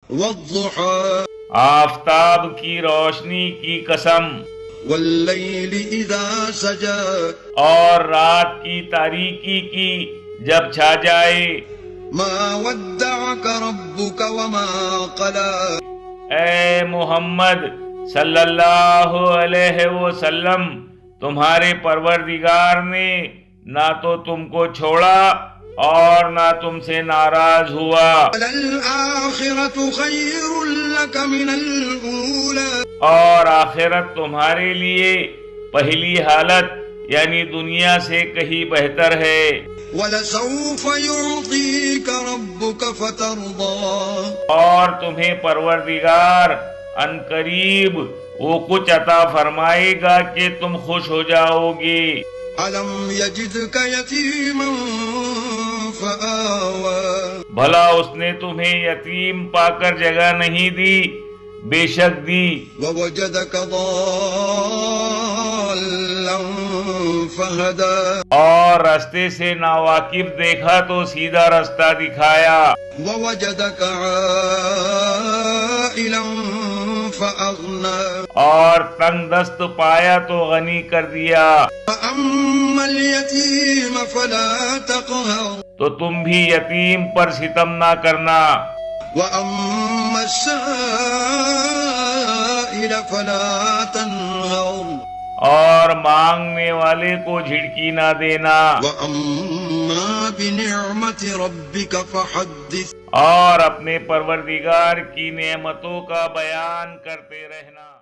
والضحى آفتاب کی روشنی کی قسم، والليل إذا سجى اور رات کی تاریکی کی جب چھا جائے۔ ما ودعك ربك وما قلى اے محمد صلی اللہ علیہ وسلم، تمہارے پروردگار نے نہ تو تم کو چھوڑا اور نہ تم سے ناراض ہوا، وللآخرة خير لك من الأولى اور آخرت تمہارے لیے پہلی حالت یعنی دنیا سے کہیں بہتر ہے۔ ولسوف يعطيك ربك فترضى اور تمہیں پروردگار ان قریب وہ کچھ عطا فرمائے گا کہ تم خوش ہو جاؤ گے۔ ألم يجدك يتيما فآوى بھلا اس نے تمہیں یتیم پا کر جگہ نہیں دی؟ بے شک دی۔ ووجدك ضالا فهدى اور رستے سے ناواقف دیکھا تو سیدھا رستہ دکھایا۔ ووجدك عائلا فأغنى اور تنگ دست پایا تو غنی کر دیا۔ فأما اليتيم فلا تقهر تو تم بھی یتیم پر ستم نہ کرنا، وأما السائل فلا تنهر اور مانگنے والے کو جھڑکی نہ دینا، وأما بنعمة ربك فحدث اور اپنے پروردگار کی نعمتوں کا بیان کرتے رہنا۔